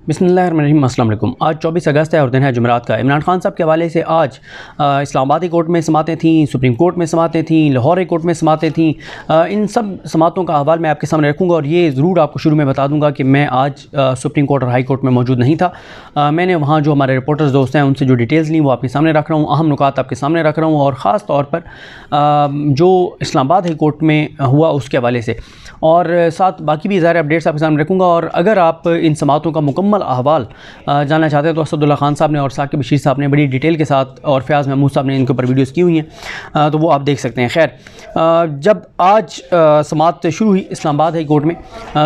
बिस्मिल्लाहिर्रहमानिर्रहीम। अस्सलाम वालेकुम। आज 24 अगस्त है और दिन है जुमेरात का। इमरान खान साहब के हवाले से आज इस्लामाबाद कोर्ट में समातें थीं, सुप्रीम कोर्ट में समातें थीं, लाहौर कोर्ट में समातें थीं। इन सब समातों का अहवाल मैं आपके सामने रखूँगा और ये ज़रूर आपको शुरू में बता दूँगा कि मैं आज सुप्रीम कोर्ट और हाई कोर्ट में मौजूद नहीं था। मैंने वहाँ जो हमारे रिपोर्टर्स दोस्त हैं उनसे जो डिटेल्स ली वो आपके सामने रख रहा हूँ, अहम नुकात आपके सामने रख रहा हूँ और ख़ास तौर पर जो इस्लामाबाद हाई कोर्ट में हुआ उसके हवाले से, और साथ बाकी भी ज़ाहिर अपडेट्स आपके सामने रखूँगा। और अगर आप इन समातों का मुकम्मल अहवाल जानना चाहते हैं तो असदुल्ला खान साहब ने और साकिब बशीर साहब ने बड़ी डिटेल के साथ, और फ़याज़ महमूद साहब ने इनके ऊपर वीडियोस की हुई हैं, तो वो आप देख सकते हैं। खैर, जब आज समात शुरू हुई इस्लामाबाद हाई कोर्ट में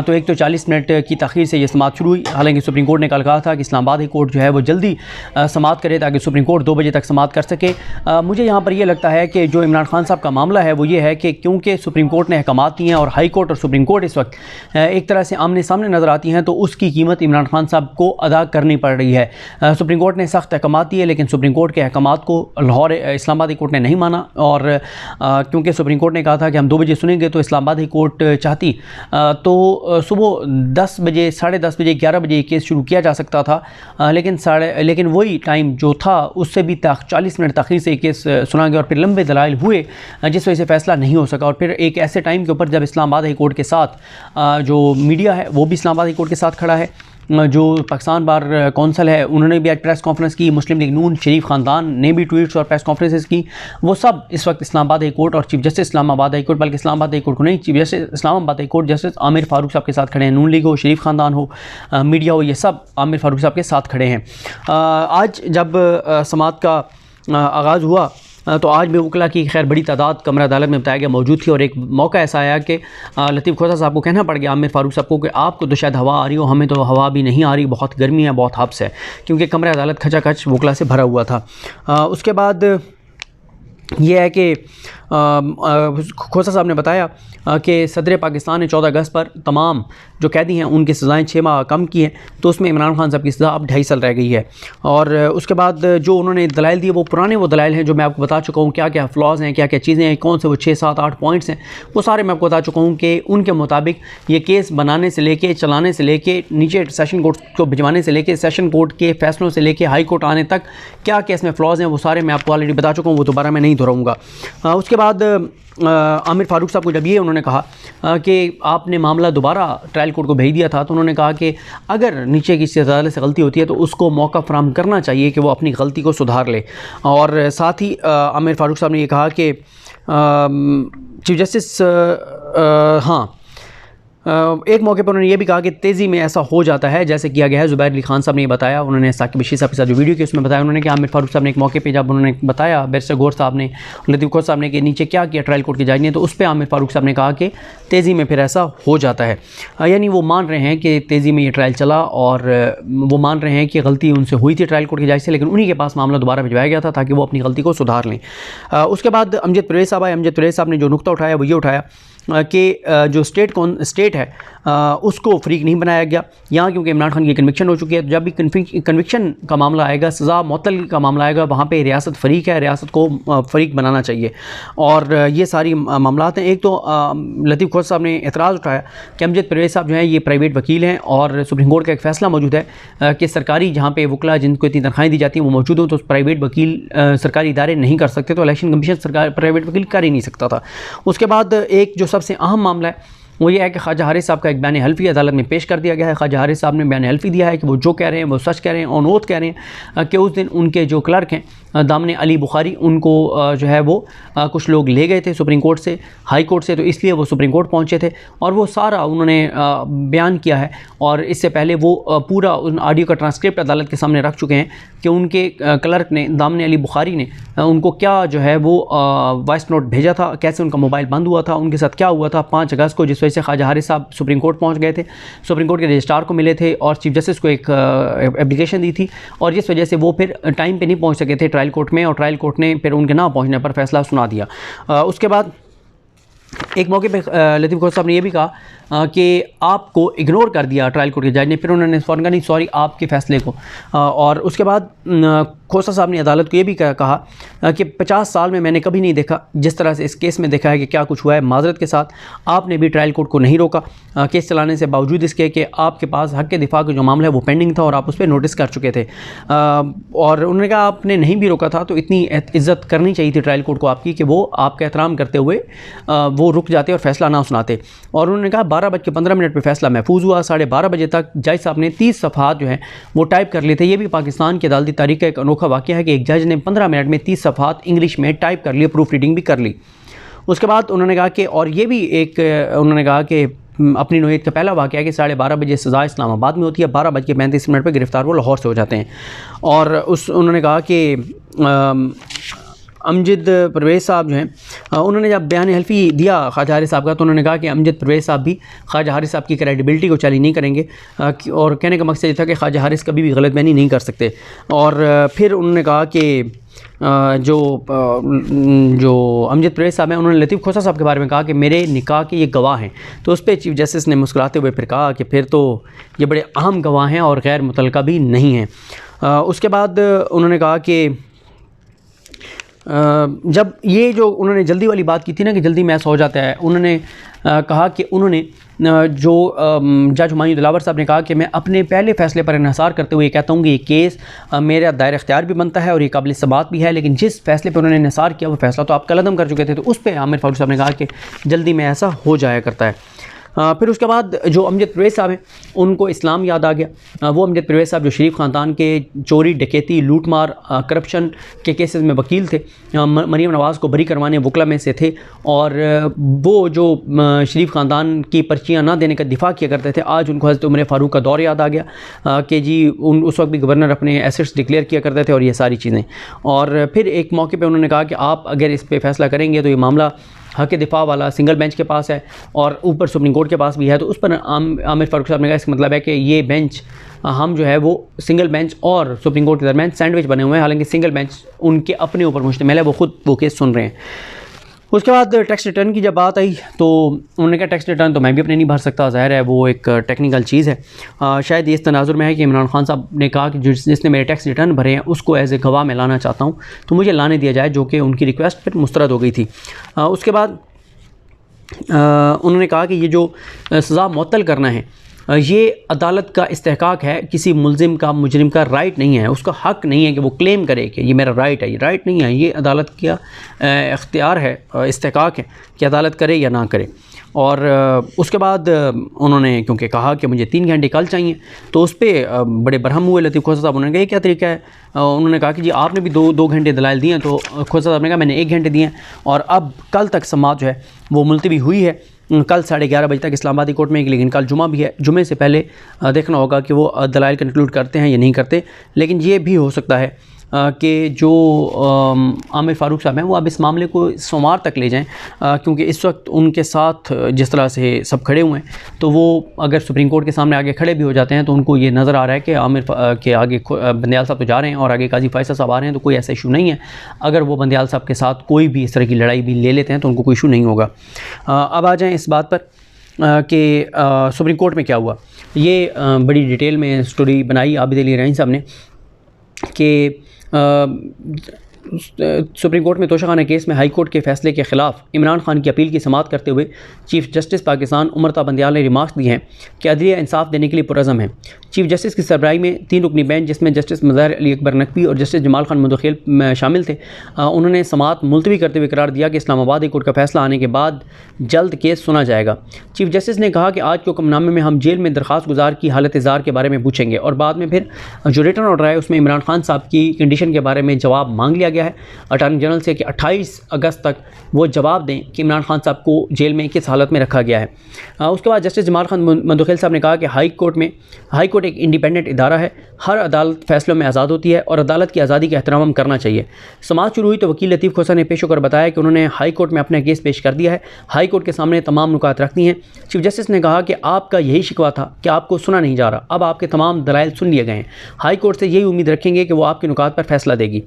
तो एक तो 40 मिनट की तख़ीर से ये समात शुरू हुई। हालांकि सुप्रीम कोर्ट ने कल कहा था कि इस्लामाबाद हाई कोर्ट जो है वो जल्दी समात करे ताकि सुप्रीम कोर्ट 2 बजे तक समात कर सके। मुझे यहाँ पर यह लगता है कि जो इमरान खान साहब का मामला है वो ये है कि क्योंकि सुप्रीम कोर्ट ने अहकामात दिए हैं और हाई कोर्ट और सुप्रीम कोर्ट इस वक्त एक तरह से आमने सामने नज़र आती हैं, तो उसकी कीमत इमरान खान साहब को अदा करनी पड़ रही है। सुप्रीम कोर्ट ने सख्त अहकामात दिए लेकिन सुप्रीम कोर्ट के अहकामात को लाहौर इस्लामाबाद कोर्ट ने नहीं माना, और क्योंकि सुप्रीम कोर्ट ने कहा था कि हम 2 बजे सुनेंगे, तो इस्लामाबाद कोर्ट चाहती तो सुबह 10 बजे, 10:30 बजे, 11 बजे केस शुरू किया जा सकता था, लेकिन वही टाइम जो था उससे भी 40 मिनट तख़ीर से केस सुना गया और फिर लंबे दलाइल हुए जिस वजह से फ़ैसला नहीं हो सका। और फिर एक ऐसे टाइम के ऊपर जब इस्लामाबाद हाई कोर्ट के साथ जो मीडिया है वो भी इस्लामाबाद हाई कोर्ट के साथ खड़ा है, जो पाकिस्तान बार कौंसिल है उन्होंने भी आज प्रेस कॉन्फ्रेंस की, मुस्लिम लीग नून, शरीफ ख़ानदान ने भी ट्वीट्स और प्रेस कॉन्फ्रेंसेस की, वो सब इस वक्त इस्लामाबाद हाई कोर्ट और chief justice Islamabad high court, बल्कि इस्लामाबाद हाई कोर्ट को नहीं, chief justice Islamabad high court justice Aamir Farooq साहब के साथ खड़े हैं। नून लीग हो, शरीफ ख़ानदान हो, मीडिया हो, ये सब आमिर फ़ारूक साहब के साथ खड़े हैं। आज जब समात का आगाज़ हुआ तो आज भी वकला की खैर बड़ी तादाद कमरा अदालत में बताया गया मौजूद थी, और एक मौका ऐसा आया कि लतीफ़ खोसा साहब को कहना पड़ गया आमिर फ़ारूक साहब को कि आपको तो शायद हवा आ रही हो, हमें तो हवा भी नहीं आ रही, बहुत गर्मी है, बहुत हब्स है, क्योंकि कमरा अदालत खचाखच वकला से भरा हुआ था। उसके बाद ये है कि खोसा साहब ने बताया कि सदर पाकिस्तान ने 14 अगस्त पर तमाम जो कैदी हैं उनकी सज़ाएँ 6 माह कम की हैं, तो उसमें इमरान खान साहब की सज़ा अब 2.5 साल रह गई है। और उसके बाद जो उन्होंने दलाइल दिए वो पुराने वो दलाइल हैं जो मैं आपको बता चुका हूँ, क्या क्या फ़्लॉज़ हैं, क्या क्या चीज़ें हैं, कौन से वो 6, 7, 8 पॉइंट्स हैं, वो सारे मैं आपको बता चुका हूँ कि उनके मुताबिक ये केस बनाने से लेके, चलाने से लेके, नीचे सेशन कोर्ट को भिजवाने से लेके, सेशन कोर्ट के फ़ैसलों से लेके हाई कोर्ट आने तक क्या केस में फ़्लॉज़ हैं वो सारे मैं आपको ऑलरेडी बता चुका हूँ, वो दोबारा मैं नहीं दोहराऊँगा। उसके बाद आमिर फ़ारूक साहब को जब ये उन्होंने कहा कि आपने मामला दोबारा ट्रायल कोर्ट को भेज दिया था, तो उन्होंने कहा कि अगर नीचे किसी अदालत से गलती होती है तो उसको मौका फराहम करना चाहिए कि वो अपनी गलती को सुधार ले। और साथ ही आमिर फ़ारूक साहब ने ये कहा कि चीफ जस्टिस एक मौके पर उन्होंने ये भी कहा कि तेज़ी में ऐसा हो जाता है जैसे किया गया है। ज़ुबैर अली खान साहब ने बताया, उन्होंने साकिब बशीर साहब के साथ जो वीडियो की उसमें बताया, उन्होंने कि आमिर फ़ारूक साहब ने एक मौके पे जब उन्होंने बताया बैरिस्टर गौर साहब ने, लतीफ़ खोसा साहब ने कि नीचे क्या किया ट्रायल कोर्ट की जज ने, तो उस पर आमिर फ़ारूक साहब ने कहा कि तेज़ी में फिर ऐसा हो जाता है। यानी वो मान रहे हैं कि तेज़ी में ये ट्रायल चला और वो मान रहे हैं कि गलती उनसे हुई थी ट्रायल कोर्ट की जज से, लेकिन उन्हीं के पास मामला दोबारा भिजवाया गया था ताकि वो अपनी गलती को सुधार लें। उसके बाद अमजद परवेज़ साहब आए। अमजद परवेज़ साहब ने जो नुक्ता उठाया वो ये उठाया कि जो स्टेट है उसको फ्रीक नहीं बनाया गया यहाँ, क्योंकि इमरान खान की कन्विक्शन हो चुकी है। तो जब भी कन्विक्शन का मामला आएगा, सज़ा मुअत्तल का मामला आएगा, वहाँ पे रियासत फ़रीक है, रियासत को फ़रीक बनाना चाहिए। और ये सारी मामलात हैं। एक तो लतीफ़ खोसा साहब ने एतराज़ उठाया कि अमजद परवेज़ साहब जो हैं ये प्राइवेट वकील हैं और सुप्रीम कोर्ट का एक फ़ैसला मौजूद है कि सरकारी जहाँ पे वकला जिनको इतनी तनख्वाहें दी जाती हैं वो मौजूद हो, तो प्राइवेट वकील सरकारी इदारे नहीं कर सकते, तो इलेक्शन कमीशन सरकार प्राइवेट वकील कर ही नहीं सकता था। उसके बाद एक जो सबसे अहम मामला है वो ये है कि ख्वाजा हारिस साहब का एक बयान हल्फी अदालत में पेश कर दिया गया है। ख्वाजा हारिस साहब ने बयान हल्फी दिया है कि वो जो कह रहे हैं वो सच कह रहे हैं, ऑन ओथ कह रहे हैं कि उस दिन उनके जो क्लर्क हैं दामने अली बुखारी, उनको जो है वो कुछ लोग ले गए थे सुप्रीम कोर्ट से, हाई कोर्ट से, तो इसलिए वो सुप्रीम कोर्ट पहुंचे थे और वो सारा उन्होंने बयान किया है। और इससे पहले वो पूरा उन ऑडियो का ट्रांसक्रिप्ट अदालत के सामने रख चुके हैं कि उनके क्लर्क ने, दामने अली बुखारी ने उनको क्या जो है वो वॉइस नोट भेजा था, कैसे उनका मोबाइल बंद हुआ था, उनके साथ क्या हुआ था 5 अगस्त को, जिस वजह से ख्वाजा हारिस साहब सुप्रीम कोर्ट पहुँच गए थे, सुप्रीम कोर्ट के रजिस्ट्रार को मिले थे और चीफ जस्टिस को एक एप्लीकेशन दी थी, और जिस वजह से वो फिर टाइम पर नहीं पहुँच सके थे ट्रायल कोर्ट में, और ट्रायल कोर्ट ने फिर उनके ना पहुंचने पर फैसला सुना दिया। उसके बाद एक मौके पे लतीफ़ खोसा साहब ने यह भी कहा कि आपको इग्नोर कर दिया ट्रायल कोर्ट के जज ने, फिर उन्होंने फ़ौरन कहा नहीं सॉरी आपके फ़ैसले को। और उसके बाद खोसा साहब ने अदालत को ये भी कहा कि 50 साल में मैंने कभी नहीं देखा जिस तरह से इस केस में देखा है कि क्या कुछ हुआ है। माजरत के साथ आपने भी ट्रायल कोर्ट को नहीं रोका केस चलाने से बावजूद इसके कि आपके पास हक़ के दिफा का जो मामला है वो पेंडिंग था और आप उस पर नोटिस कर चुके थे। और उन्होंने कहा आपने नहीं भी रोका था तो इतनी इज़्ज़त करनी चाहिए थी ट्रायल कोर्ट को आपकी कि वो आपका एहतराम करते हुए वो रुक जाते और फ़ैसला ना सुनाते। और उन्होंने कहा 12:15 पर फ़ैसला महफूज हुआ। 12:30 बजे तक जज साहब ने 30 सफ़हात जो हैं वो टाइप कर लिए थे। ये भी पाकिस्तान की अदालती तारीख़ का एक अनोखा वाक़या है कि एक जज ने 15 मिनट में 30 सफ़हात इंग्लिश में टाइप कर लिए, प्रूफ रीडिंग भी कर ली। उसके बाद उन्होंने कहा कि और ये भी एक उन्होंने कहा कि अपनी नौइयत का पहला वाक़या है कि 12:30 बजे सज़ा इस्लामाबाद में होती है, 12:35 पर गिरफ़्तार वो लाहौर से हो जाते हैं। और उन्होंने कहा कि अमजद परवेज़ साहब जो हैं उन्होंने जब बयान हल्फ़ी दिया ख्वाजा हारिस साहब का तो उन्होंने कहा कि अमजद परवेज़ साहब भी ख्वाजा हारिस साहब की क्रेडिबिलिटी को चैलेंज नहीं करेंगे और कहने का मकसद ये था कि ख्वाजा हारिस कभी भी गलत बयानी नहीं कर सकते। और फिर उन्होंने कहा कि जो अमजद परवेज़ साहब हैं उन्होंने लतीफ़ खोसा साहब के बारे में कहा कि मेरे निकाह के ये गवाह हैं। तो उस पर चीफ़ जस्टिस ने मुस्कुराते हुए फिर कहा कि फिर तो ये बड़े अहम गवाह हैं और गैर मुतलका भी नहीं हैं। उसके बाद उन्होंने कहा कि जब ये जो उन्होंने जल्दी वाली बात की थी ना कि जल्दी मैच हो जाता है, उन्होंने कहा कि उन्होंने जो जज हुमायूं दिलावर साहब ने कहा कि मैं अपने पहले फ़ैसले पर इन्हिसार करते हुए कहता हूँ कि ये केस मेरा दायरा इख्तियार भी बनता है और ये काबिल समाअत भी है, लेकिन जिस फ़ैसले पर उन्होंने इन्हिसार किया वो फ़ैसला तो आप कलअदम कर चुके थे। तो उस पर आमिर फारूक साहब ने कहा कि जल्दी में ऐसा हो जाया करता है। फिर उसके बाद जो अमजद परवेज़ साहब हैं उनको इस्लाम याद आ गया। वो अमजद परवेज़ साहब जो शरीफ ख़ानदान के चोरी, डकैती, लूट मार, करप्शन के केसेस में वकील थे, मरीम नवाज़ को बरी करवाने वकला में से थे और वो जो शरीफ ख़ानदान की पर्चियाँ ना देने का दिफा किया करते थे। आज उनको हज़रत उमर फ़ारूक का दौर याद आ गया कि जी उस वक्त भी गवर्नर अपने एसेट्स डिक्लेयर किया करते थे और ये सारी चीज़ें। और फिर एक मौके पर उन्होंने कहा कि आप अगर इस पर फ़ैसला करेंगे तो ये मामला हक़ दिफा वाला सिंगल बेंच के पास है और ऊपर सुप्रीम कोर्ट के पास भी है। तो उस पर आमिर फारूक साहब ने कहा इसका मतलब है कि ये बेंच हम जो है वो सिंगल बेंच और सुप्रीम कोर्ट के दरमियान सैंडविच बने हुए हैं, हालांकि सिंगल बेंच उनके अपने ऊपर मुश्तमिल है, वो ख़ुद वो केस सुन रहे हैं। उसके बाद टैक्स रिटर्न की जब बात आई तो उन्होंने कहा टैक्स रिटर्न तो मैं भी अपने नहीं भर सकता, ज़ाहिर है वो एक टेक्निकल चीज़ है। शायद इस तनाजुर में है कि इमरान खान साहब ने कहा कि जिसने मेरे टैक्स रिटर्न भरे हैं उसको एज ए गवाह मैं लाना चाहता हूँ, तो मुझे लाने दिया जाए, जो कि उनकी रिक्वेस्ट पर मुस्तरद हो गई थी। उसके बाद उन्होंने कहा कि ये जो सज़ा मुअत्तल करना है ये अदालत का इस्तेहकाक है, किसी मुल्ज़िम का, मुजरिम का राइट नहीं है, उसका हक़ नहीं है कि वो क्लेम करे कि ये मेरा राइट है। ये राइट नहीं है, ये अदालत का इख्तियार है, इस्तेहकाक है कि अदालत करे या ना करे। और उसके बाद उन्होंने क्योंकि कहा कि मुझे 3 घंटे कल चाहिए, तो उस पर बड़े बरहम हुए लतीफ़ खोसा साहब। उन्होंने कहा ये क्या तरीका है? उन्होंने कहा कि जी आपने भी दो घंटे दलाइल दिए हैं। तो खोसा साहब ने कहा मैंने 1 घंटे दिए हैं और अब कल तक समाअत जो है वो मुलतवी हुई है। कल 11:30 बजे तक इस्लामाबादी कोर्ट में, लेकिन कल जुमा भी है, जुमे से पहले देखना होगा कि वो दलाइल कंक्लूड करते हैं या नहीं करते। लेकिन ये भी हो सकता है कि जो आमिर फारूक साहब हैं वो अब इस मामले को सोमवार तक ले जाएं, क्योंकि इस वक्त उनके साथ जिस तरह से सब खड़े हुए हैं तो वो अगर सुप्रीम कोर्ट के सामने आगे खड़े भी हो जाते हैं तो उनको ये नज़र आ रहा है कि आमिर के आगे बंदियाल साहब तो जा रहे हैं और आगे काजी फैसल साहब आ रहे हैं, तो कोई ऐसा इशू नहीं है। अगर वो बंदियाल साहब के साथ कोई भी इस तरह की लड़ाई भी ले लेते हैं तो उनको कोई इशू नहीं होगा। अब आ जाएँ इस बात पर कि सुप्रीम कोर्ट में क्या हुआ। ये बड़ी डिटेल में स्टोरी बनाई आबिद अली रहीम साहब ने कि सुप्रीम कोर्ट में तोशाखाना केस में हाई कोर्ट के फैसले के ख़िलाफ़ इमरान खान की अपील की समाअत करते हुए चीफ़ जस्टिस पाकिस्तान उमर ता बंदियाल ने रिमार्क्स दिए हैं कि अदलिया इंसाफ देने के लिए पुरज़म है। चीफ़ जस्टिस की सरबराही में 3 रुकनी बेंच जिसमें जस्टिस मज़हर अली अकबर नकवी और जस्टिस जमाल खान मुदखिल शामिल थे, उन्होंने समाअत मुलतवी करते हुए करार दिया कि इस्लामाबाद हाई कोर्ट का फैसला आने के बाद जल्द केस सुना जाएगा। चीफ़ जस्टिस ने कहा कि आज के हुक्मनामे में हम जेल में दरख्वास्त गुजार की हालत ज़ार के बारे में पूछेंगे और बाद में फिर जो रिटर्न ऑर्डर है उसमें इमरान खान साहब की कंडीशन के बारे में जवाब मांग लिया गया है अटॉर्नी जनरल से कि 28 अगस्त तक वो जवाब दें कि इमरान खान साहब को जेल में किस हालत में रखा गया है। उसके बाद जस्टिस जमाल खान मुदखिल साहब ने कहा कि हाई कोर्ट एक इंडिपेंडेंट इदारा है, हर अदालत फैसलों में आज़ाद होती है और अदालत की आज़ादी का एहतराम करना चाहिए। समाअत शुरू हुई तो वकील लतीफ़ खोसा ने पेश होकर बताया कि उन्होंने हाई कोर्ट में अपना केस पेश कर दिया है, हाई कोर्ट के सामने तमाम नुकात रख दी हैं। चीफ जस्टिस ने कहा कि आपका यही शिकवा था कि आपको सुना नहीं जा रहा, अब आपके तमाम दलाइल सुन लिए गए हैं, हाई कोर्ट से यही उम्मीद रखेंगे कि वो आपके नुकात पर फैसला देगी।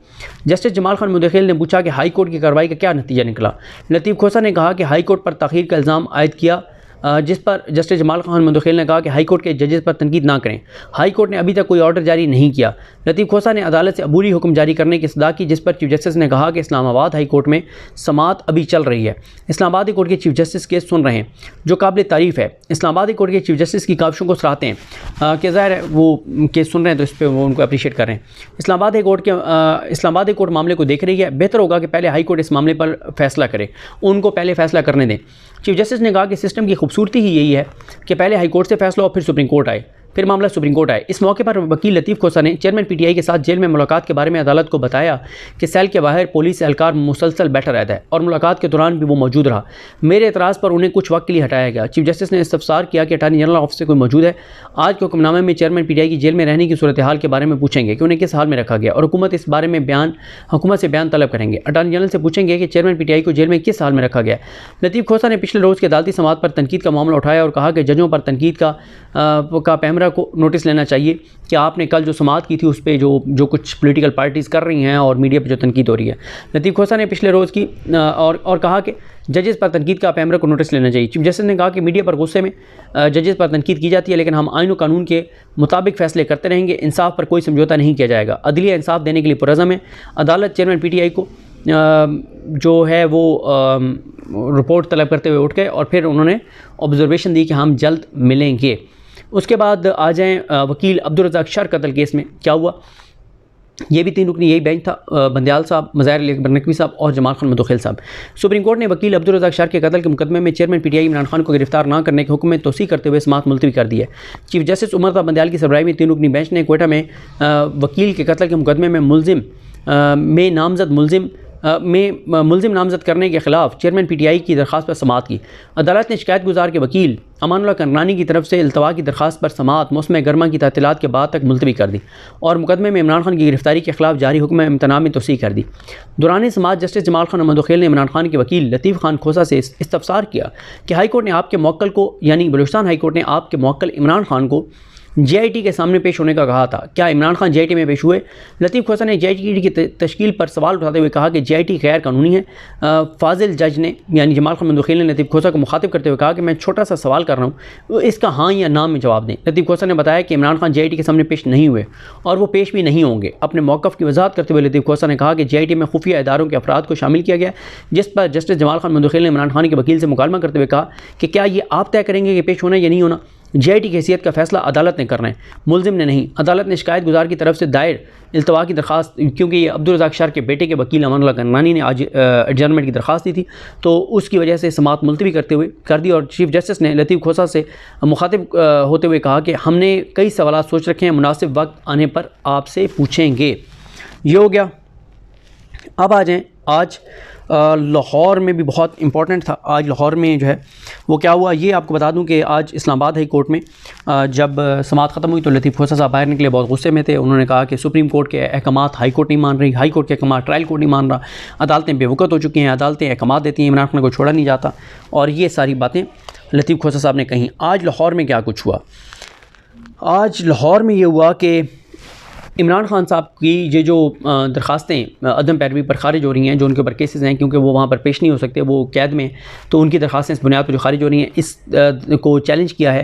जस्टिस जमाल खान मुदखिल ने पूछा कि हाई कोर्ट की कार्रवाई का क्या नतीजा निकला। लतीफ़ खोसा ने कहा कि हाई कोर्ट पर ताख़ीर का इल्ज़ाम आयद किया जिस पर जस्टिस जमाल खान मंदखेल ने कहा कि हाई कोर्ट के जजेस पर तनकीद ना करें। हाई कोर्ट ने अभी तक कोई ऑर्डर जारी नहीं किया। लतीफ़ खोसा ने अदालत से अबूरी हुक्म जारी करने की सदा की, जिस पर चीफ जस्टिस ने कहा कि इस्लामाबाद हाई कोर्ट में समाअत अभी चल रही है। इस्लामाबाद हाई कोर्ट के चीफ जस्टिस केस सुन रहे हैं, जो काबिल तारीफ़ है। इस्लामाबाद हाई कोर्ट के चीफ जस्टिस की काविशों को सराहते हैं कि ज़ाहिर है वो केस सुन रहे हैं, तो इस पर वो उनको अप्रीशिएट कर रहे हैं। इस्लामाबाद हाई कोर्ट मामले को देख रही है। बेहतर होगा कि पहले हाई कोर्ट इस मामले पर फैसला करे, उनको पहले फैसला करने दें। चीफ जस्टिस ने कहा कि सिस्टम की खूबसूरती ही यही है कि पहले हाई कोर्ट से फैसला हो, फिर सुप्रीम कोर्ट आए, फिर मामला सुप्रीम कोर्ट आए। इस मौके पर वकील लतीफ़ खोसा ने चेयरमैन पीटीआई के साथ जेल में मुलाकात के बारे में अदालत को बताया कि सेल के बाहर पुलिस एहलकार मुसलसल बैठा रहता है और मुलाकात के दौरान भी वो मौजूद रहा। मेरे एतराज़ पर उन्हें कुछ वक्त के लिए हटाया गया। चीफ जस्टिस ने इस्तफसार किया कि अटार्नी जनरल ऑफिस से कोई मौजूद है। आज के हुक्मनामे में चेयरमैन पीटीआई की जेल में रहने की सूरत हाल के बारे में पूछेंगे कि उन्हें किस हाल में रखा गया, और हुकूमत इस बारे में हुकूमत से बयान तलब करेंगे। अटार्नी जनरल से पूछेंगे कि चेयरमैन पीटीआई को जेल में किस हाल में रखा गया। लतीफ़ खोसा ने पिछले रोज़ के अदालती समाअत पर तनकीद का मामला उठाया और कहा कि जजों पर तनकीद का पैमरा को नोटिस लेना चाहिए कि आपने कल जो समाअत की थी उस पर जो कुछ पॉलिटिकल पार्टीज़ कर रही हैं और मीडिया पे जो तनकीद हो रही है। लतीफ़ खोसा ने पिछले रोज़ की और कहा कि जजेस पर तनकीद का पैमरा को नोटिस लेना चाहिए। चीफ जस्टिस ने कहा कि मीडिया पर गुस्से में जजेस पर तनकीद की जाती है, लेकिन हम आईन और कानून के मुताबिक फ़ैसले करते रहेंगे। इंसाफ पर कोई समझौता नहीं किया जाएगा। अदलिया इंसाफ देने के लिए पुरज़म है। अदालत चेयरमैन पीटीआई को जो है वो रिपोर्ट तलब करते हुए उठ गए और फिर उन्होंने ऑब्जर्वेशन दी कि हम जल्द मिलेंगे। उसके बाद आ जाएँ वकील अब्दुल रज़ाक शर कत्ल केस में क्या हुआ। ये भी 3 रुकनी यही बेंच था, बंदयाल साहब, मज़ाहिर नकवी साहब और जमाल खान मंदखेल साहब। सुप्रीम कोर्ट ने वकील अब्दुल रज़ाक शर के कत्ल के मुकदमे में चेयरमैन पीटीआई इमरान खान को गिरफ्तार न करने के हुक्म में तोसी करते हुए समाअत मुलतवी कर दी है। चीफ जस्टिस उमर ता बंदयाल की सरबराही में 3 रुकनी बेंच ने क्वेटा में वकील के कत्ल के मुकदमे में मुलजिम नामजद करने के ख़िलाफ़ चेयरमैन पीटीआई की दरख्वास्त पर समाअत की। अदालत ने शिकायत गुजार के वकील अमानुल्लाह करनानी की तरफ से इल्तवा की दरख्वास्त पर समाअत मौसम गर्मा की तातीलात के बाद तक मुलतवी कर दी और मुकदमे में इमरान खान की गिरफ्तारी के खिलाफ जारी हुक्म इम्तना में तोसी कर दी। दौरान समाअत जस्टिस जमाल खान मंदखेल ने इमरान खान के वकील लतीफ़ खान खोसा से इस्तफसार किया कि हाई कोर्ट ने आपके मौक्कल को, यानी बलूचिस्तान हाई कोर्ट ने आपके मौक्कल इमरान खान को JIT के सामने पेश होने का कहा था। क्या इमरान खान JIT में पेश हुए? लतीफ़ खोसा ने JIT की तश्कील पर सवाल उठाते हुए कहा कि JIT गैर कानूनी है। फाजिल जज ने, यानी जमाल खान मंदखेल ने लतीफ़ खोसा को मुखातिब करते हुए कहा कि मैं छोटा सा सवाल कर रहा हूँ, इसका हाँ या ना में जवाब दें। लतीफ़ खोसा ने बताया कि इमरान खान JIT के सामने पेश नहीं हुए और वो पेश भी नहीं होंगे। अपने मौक़िफ़ की वजाहत करते हुए लतीफ़ खोसा ने कहा कि JIT में खुफिया इदारों के अफराद को शामिल किया गया, जिस पर जस्टिस जमाल खान मंदखेल ने इमरान खान के वकील से मुकालमा करते हुए कहा कि क्या ये आप तय करेंगे कि पेश होना या नहीं होना। JIT की हैसियत का फैसला अदालत ने करना है, मुलजिम ने नहीं। अदालत ने शिकायत गुजार की तरफ से दायर इल्तवा की दरख्वास्त, क्योंकि ये अब्दुल रज़ाक शर के बेटे के वकील अमानुल्लाह करनानी ने आज एडजर्नमेंट की दरख्वास्त दी थी, तो उसकी वजह से समाअत मुलतवी कर दी और चीफ जस्टिस ने लतीफ़ खोसा से मुखातिब होते हुए कहा कि हमने कई सवाल सोच रखे हैं, मुनासिब वक्त आने पर आपसे पूछेंगे। ये हो गया। अब आ जाएँ आज लाहौर में भी बहुत इम्पॉर्टेंट था। आज लाहौर में जो है वो क्या हुआ, ये आपको बता दूं कि आज इस्लामाबाद हाई कोर्ट में जब समाअत ख़त्म हुई तो लतीफ़ खोसा साहब बाहर निकले, बहुत गुस्से में थे। उन्होंने कहा कि सुप्रीम कोर्ट के अहकामात हाई कोर्ट नहीं मान रही, हाई कोर्ट के अहकामात ट्रायल कोर्ट नहीं मान रहा, अदालतें बेवकूफ़ हो चुकी हैं, अदालतें अहकामात देती हैं, इमरान खान को छोड़ा नहीं जाता, और ये सारी बातें लतीफ़ खोसा साहब ने कहीं। आज लाहौर में क्या कुछ हुआ? आज लाहौर में ये हुआ कि इमरान खान साहब की ये जो दरख्वास्तें अदम पैरवी पर खारिज हो रही हैं, जो उनके ऊपर केसेस हैं, क्योंकि वो वहाँ पर पेश नहीं हो सकते, वो कैद में, तो उनकी दरख्वास्तें इस बुनियाद पर जो खारिज हो रही हैं, इस को चैलेंज किया है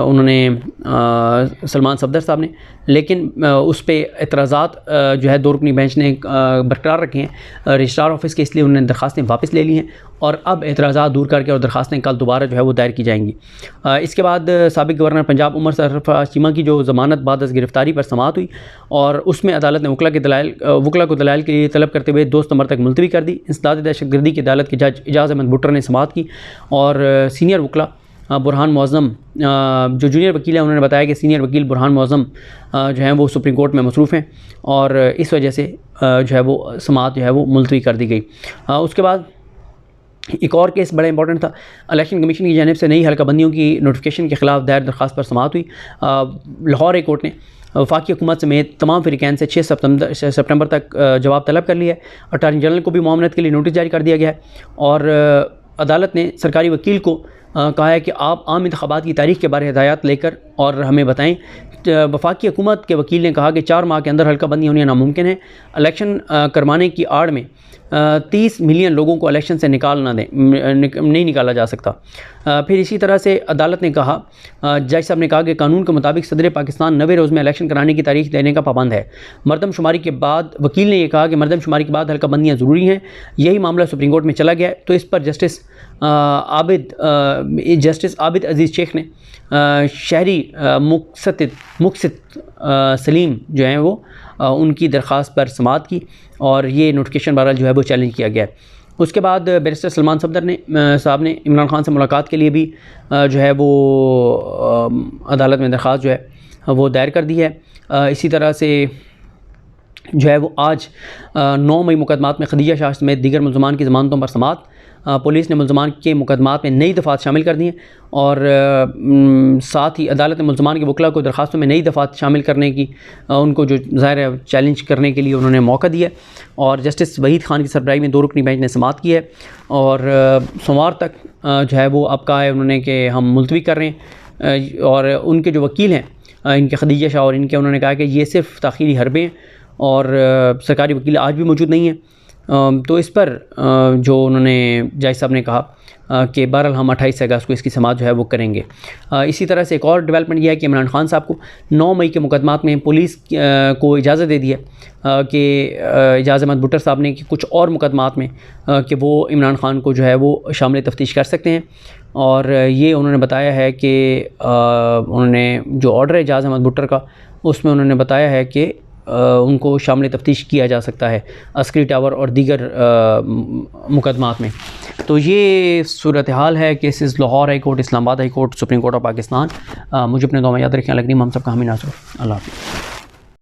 उन्होंने सलमान सफदर साहब ने, लेकिन उस पर एतराज़ात जो है 2 रुकनी बेंच ने बरकरार रखे हैं रजिस्ट्रार ऑफिस के, इसलिए उन्होंने दरख्वास्तें वापस ले ली हैं और अब एतराज़ात दूर करके और दरख्वास्तें कल दोबारा जो है वो दायर की जाएंगी। इसके बाद साबिक़ गवर्नर पंजाब उमर सरफराज चीमा की जो ज़मानत बाद अज़ गिरफ़्तारी पर समाअत हुई और उसमें अदालत ने वकला को दलाइल के लिए तलब करते हुए 2 सितंबर तक मुलतवी कर दी। इंसदाद दहशतगर्दी की अदालत के जज एजाज़ अहमद भुट्टर ने समाअत की और सीनियर वकला बुरहान मुअज़्ज़म जो जूनियर वकील हैं, उन्होंने बताया कि सीनियर वकील बुरहान मुअज़्ज़म जो हैं वो सुप्रीम कोर्ट में मसरूफ़ हैं और इस वजह से जो है वो समाअत जो है वो मुलतवी कर दी गई। उसके बाद एक और केस बड़ा इंपॉर्टेंट था। इलेक्शन कमीशन की जानिब से नई हल्काबंदियों की नोटिफिकेशन के ख़िलाफ़ दायर दरख्वास्त पर समाअत हुई। लाहौर हाई कोर्ट ने वफाकी हुकूमत समेत तमाम फ़रीक़ैन से 6 सितंबर तक जवाब तलब कर लिया है। अटार्नी जनरल को भी मामलत के लिए नोटिस जारी कर दिया गया है और अदालत ने सरकारी वकील को कहा है कि आप आम इंतखाबात की तारीख़ के बारे हिदायत लेकर और हमें बताएं। वफाकी हुकूमत के वकील ने कहा कि 4 माह के अंदर हल्का बंदी होनी नामुमकिन है। इलेक्शन करवाने की आड़ में 30 मिलियन लोगों को इलेक्शन से नहीं निकाला जा सकता। फिर इसी तरह से अदालत ने कहा, जज साहब ने कहा कि कानून के मुताबिक सदर पाकिस्तान 90 रोज़ में इलेक्शन कराने की तारीख देने का पाबंद है। मरदमशुमारी के बाद वकील ने यह कहा कि मरदमशुमारी के बाद हल्का बंदियाँ ज़रूरी हैं। यही मामला सुप्रीम कोर्ट में चला गया, तो इस पर जस्टिस आबिद अजीज़ शेख ने शहरी मुक़सिद सलीम जो हैं वो उनकी दरख्वास्त पर समाअत की और ये नोटिफिकेशन बहरहाल जो है वो चैलेंज किया गया। उसके बाद बैरिस्टर सलमान सफदर साहब ने इमरान खान से मुलाकात के लिए भी जो है वो अदालत में दरख्वास्त जो है वो दायर कर दी है। इसी तरह से जो है वो आज 9 मई मुकदमात में खदीजा शाह समेत दीगर मुलजमान की ज़मानतों पर समाअत। पुलिस ने मुलजमान के मुकदमात में नई दफ़ात शामिल कर दी हैं और साथ ही अदालत ने मुलजमान के वकला को दरखास्तों में नई दफ़ात शामिल करने की उनको जो ज़ाहिर है चैलेंज करने के लिए उन्होंने मौका दिया और जस्टिस वहीद खान की सरबराही में 2 रुकनी बेंच ने समाअत की है और सोमवार तक जो है वो अब कहा है उन्होंने कि हम मुलतवी कर रहे हैं। और उनके जो वकील हैं इनके खदीजा शाह और इनके, उन्होंने कहा कि ये सिर्फ ताख़ीरी हरबे हैं और सरकारी वकील आज भी मौजूद नहीं है। तो इस पर जो उन्होंने जज साहब ने कहा कि बहरहाल हम 28 अगस्त को इसकी समाअत जो है वो करेंगे। इसी तरह से एक और डेवलपमेंट यह है कि इमरान खान साहब को 9 मई के मुकदमात में पुलिस को इजाज़त दे दी है कि एजाज़ अहमद भुट्टर साहब ने कि कुछ और मुकदमात में कि वो इमरान खान को जो है वो शामिल तफ्तीश कर सकते हैं। और ये उन्होंने बताया है कि उन्होंने जो ऑर्डर है एजाज़ अहमद भुट्टर का, उसमें उन्होंने बताया है कि उनको शामिल तफ्तीश किया जा सकता है अस्करी टावर और दीगर मुकदमात में। तो ये सूरत हाल है cases Lahore high court, Islamabad high court, supreme court of Pakistan. मुझे अपने दुआ में याद रखें। अलग नहीं, हम सबका हामी नासुर। अल्लाह हाफ़िज़।